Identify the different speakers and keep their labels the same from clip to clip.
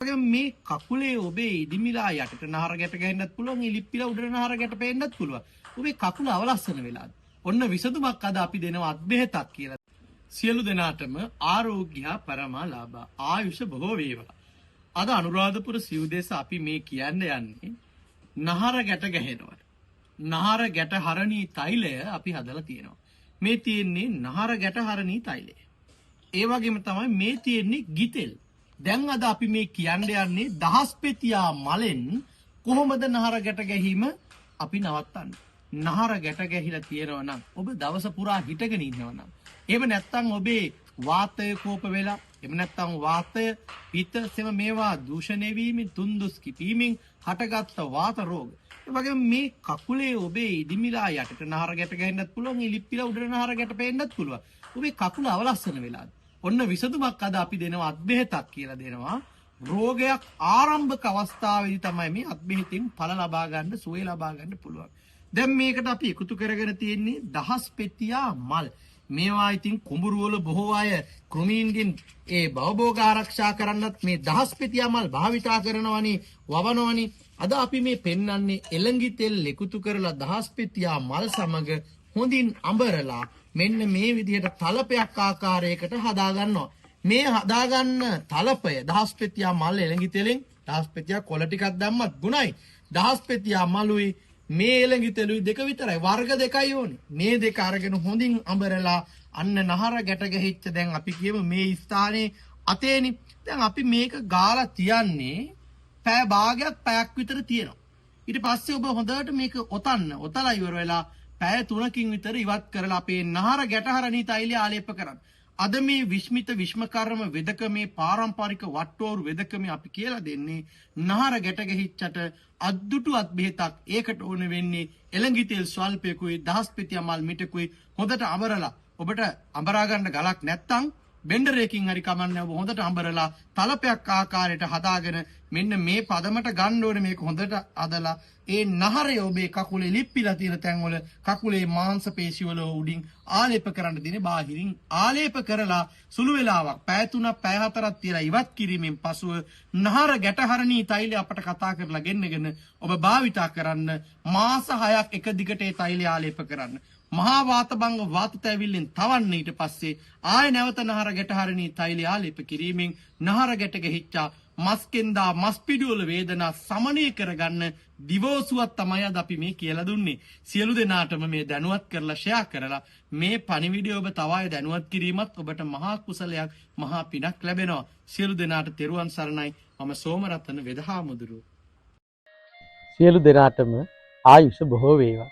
Speaker 1: මේ කකුලේ ඔබේ ඉදිමිලා යටට නහර ගැට ගහන්නත් පුළුවන්, ඉලිප්පිලා උඩට නහර ගැට පෙන්නත් පුළුවන්. ඔබේ කකුල අවලස්සන වෙලාද. ඔන්න විසඳුමක් අද අපි දෙනවා අත්බෙහෙතක් කියලා. සියලු දෙනාටම ආරෝග්‍ය පරමාලාභ ආයුෂ බොහෝ වේවා. අද අනුරාධපුර සිව්දේශ අපි මේ කියන්න යන්නේ නහර ගැට ගැහෙනවා. නහර ගැට හරණී තෛලය අපි හදලා තියෙනවා. මේ තියෙන්නේ නහර ගැට හරණී තෛලය. ඒ වගේම තමයි මේ තියෙන්නේ ගිතෙල්. දැන් අද අපි මේ කියන්න යන්නේ දහස්පෙතියා මලෙන් කොහොමද නහර ගැට ගැහිම අපි නවත්තන්නේ. නහර ගැට ගැහිලා තියෙනවා නම් ඔබ දවස පුරා හිටගෙන ඉන්නවා නම්, එහෙම නැත්නම් ඔබේ වාතය කෝප වෙලා, එහෙම නැත්නම් වාතය පිත්ත සෙම මේවා දූෂණය වීමෙන්, තුන්දුස් කිපීමෙන් හටගත්ත වාත රෝග. ඒ වගේම මේ කකුලේ ඔබේ ඉදිමිලා යටට නහර ගැට ගැහෙන්නත් පුළුවන්, ඉලිප්පිලා උඩට නහර ගැට පෙන්නත් පුළුවන්. ඔබේ කකුල අවලස්සන වෙලාද. ඔන්න විසඳුමක් අද අපි දෙනවා අත්බෙහෙතක් කියලා දෙනවා. රෝගයක් ආරම්භක අවස්ථාවේදී තමයි මේ අත්බෙහෙතින් ඵල ලබා ගන්න, සුවය ලබා ගන්න පුළුවන්. දැන් මේකට අපි එකතු කරගෙන තියෙන්නේ දහස්පෙතියා මල්. මේවා ඉතින් කුඹුරු වල බොහෝ අය කෘමීන්ගෙන් ඒ භවභෝග ආරක්ෂා කරන්නත් මේ දහස්පෙතියා මල් භාවිතා කරනවනේ, වවනවනේ. අද අපි මේ පෙන්වන්නේ එළඟි තෙල් එකතු කරලා දහස්පෙතියා මල් සමග හොඳින් අඹරලා මෙන්න මේ විදිහට තලපයක් ආකාරයකට හදා ගන්නවා. මේ හදාගන්න තලපය දහස්පෙතියා මල් එළඟි තෙලෙන්, දහස්පෙතියා කොළ ටිකක් දැම්මත් ගුණයි. දහස්පෙතියා මලුයි මේ එළඟි තෙලුයි දෙක විතරයි, වර්ග දෙකයි ඕනේ. මේ දෙක අරගෙන හොඳින් අඹරලා අන්න නහර ගැට ගැහිච්ච දැන් අපි කියමු මේ ස්ථානයේ අතේනේ. දැන් අපි මේක ගාලා තියන්නේ පැය භාගයක්, පැයක් විතර තියෙනවා. ඊට පස්සේ ඔබ හොඳට මේක ඔතලා ඉවර වෙලා පැය 3කින් විතර ඉවත් කරලා අපේ නහර ගැටහරණී තෛලය ආලේප කරන්න. අද මේ විශ්මිත විශ්මකර්ම වෙදකමේ පාරම්පරික වට්ටෝරු වෙදකමේ අපි කියලා දෙන්නේ නහර ගැට ගැහිච්චට අද්දුටු අත්බෙහෙතක්. ඒකට ඕන වෙන්නේ එළඟි තෙල් ස්වල්පයකුයි, දහස්පෙතියා මල් මිටකුයි හොඳට අඹරලා. ඔබට අඹරා ගන්න ගලක් නැත්තම් බෙන්ඩරයකින් හරි කමන්නේ, ඔබ හොඳට අඹරලා තලපයක් ආකාරයට හදාගෙන මෙන්න මේ පදමට ගන්න ඕනේ. මේක හොඳට අදලා ඒ නහරය ඔබේ කකුලේ ලිප්පිලා තියෙන තැන්වල, කකුලේ මාංශ පේශි වල උඩින් ආලේප කරන්න දිනේ. බාහිරින් ආලේප කරලා සුළු වෙලාවක් පැය 3ක් පැය 4ක් තියලා ඉවත් කිරීමෙන් පසුව නහර ගැටහරණී තෛලය අපට කතා කරලා ගෙන්නගෙන ඔබ භාවිතා කරන්න. මාස 6ක් එක දිගට ඒ තෛලය ආලේප කරන්න. මහා වාත භංග වාත තැවිල්ලෙන් තවන්න. ඊට පස්සේ ආය නැවත නහර ගැටහරණී තෛලය ආලේප කිරීමෙන් නහර ගැට ගැහිච්චා මස්කෙන්දා මස් පිඩුවල වේදනා සමනය කරගන්න දිවෝසුවක් තමයි අද අපි මේ කියලා දුන්නේ. සියලු දෙනාටම මේ දැනුවත් කරලා ෂෙයා කරලා මේ පණිවිඩය ඔබ තව අය දැනුවත් කිරීමත් ඔබට මහා කුසලයක්, මහා පිනක් ලැබෙනවා. සියලු දෙනාට තෙරුවන් සරණයි. මම සෝමරතන වෙදහාමුදුරුවෝ.
Speaker 2: සියලු දෙනාටම ආයුෂ බොහෝ වේවා.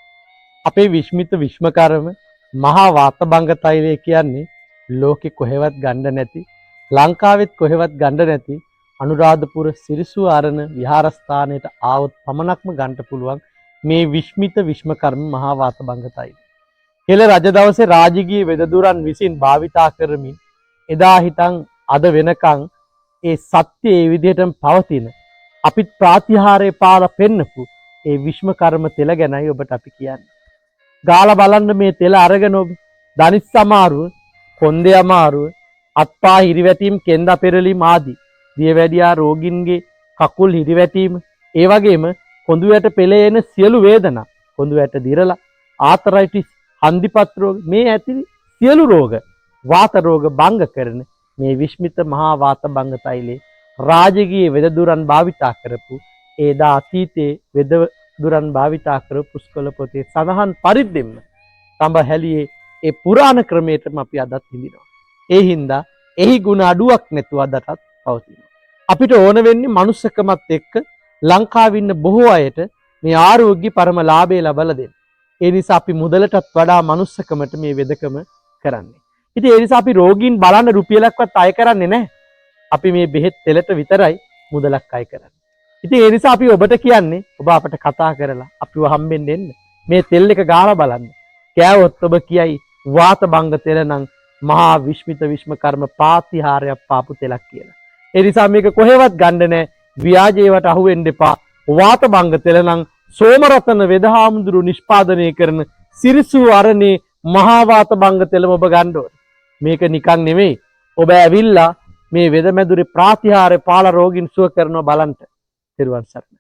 Speaker 2: අපේ විශ්මිත විශ්මකර්ම මහා වාත භංග තෛලය කියන්නේ ලෝකෙ කොහෙවත් ගන්න නැති, ලංකාවෙත් කොහෙවත් ගන්න නැති අනුරාධපුර සිරිසු ආරණ විහාරස්ථානයට ආවොත් පමණක්ම ගන්න පුළුවන් මේ විශ්මිත විශ්මකර්ම මහා වාත භංග තෛලය. හෙළ රජ දවසේ රාජකීය වෙදදුරන් විසින් භාවිතා කරමින් එදා හිටන් අද වෙනකන් ඒ සත්‍ය ඒ විදිහටම පවතින, අපිත් ප්‍රාතිහාර්ය පාලා පෙන්නපු ඒ විශ්මකර්ම තෙල ගැනයි ඔබට අපි කියන්නේ. ගාලා බලන්න මේ තෙල අරගෙන ඔබ දනිස් අමාරුව, කොන්දේ අමාරුව, අත්පා හිරිවැටීම්, කෙන්ද පෙරලීම් ආදී දියවැඩියා රෝගින්ගේ කකුල් හිරිවැටීම, ඒ වගේම කොඳු වැට පෙළේ එන සියලු වේදනා, කොඳු වැට දිරලා, ආතරයිටිස්, හන්දිපත් රෝග, මේ ඇති සියලු රෝග, වාත රෝග භංග කරන මේ විශ්මිත මහා වාත භංග තෛලේ රාජකීය වෙදදුරන් භාවිතා කරපු, ඒදා අතීතයේ වෙදදුරන් භාවිතා කරපු පුස්කොළ පොතේ සඳහන් පරිද්දෙන්න තඹ හැලියේ ඒ පුරාණ ක්‍රමයටම අපි අදත් හිඳිනවා. ඒ හින්දා එහි ගුණ අඩුවක් නැතුව අදටත් පවතිනවා. අපිට ඕන වෙන්නේ මනුස්සකමත් එක්ක ලංකාවේ ඉන්න බොහෝ අයට මේ ආරෝග්‍ය පරම ලාභය ලබා දෙන්න. ඒ නිසා අපි මුදලටත් වඩා මනුස්සකමට මේ වෙදකම කරන්නේ. ඉතින් ඒ නිසා අපි රෝගීන් බලන්න රුපියලක්වත් අය කරන්නේ නැහැ. අපි මේ බෙහෙත් තෙලට විතරයි මුදලක් අය කරන්නේ. ඉතින් ඒ නිසා අපි ඔබට කියන්නේ ඔබ අපට කතා කරලා අපිව හම්බෙන්න එන්න. මේ තෙල් එක ගාලා බලන්න. කෑවොත් ඔබ කියයි වාත භංග තෙල නම් මහා විශ්මිත විශ්මකර්ම පාතිහාරයක් පාපු තෙලක් කියලා. ඒ නිසා මේක කොහෙවත් ගන්න නැහැ. ව්‍යාජේවට අහු වෙන්න එපා. වාත භංග තෙල නම් සෝමරතන වෙදහාමුදුරු නිෂ්පාදනය කරන සිරිසු අරණේ මහා වාත භංග තෙලම ඔබ ගන්න ඕනේ. මේක නිකන් නෙමෙයි. ඔබ ඇවිල්ලා මේ වෙදමැදුරේ ප්‍රාතිහාර්ය පාල රෝගීන් සුව කරනවා බලන්න. ත්‍රිවන් සරණයි.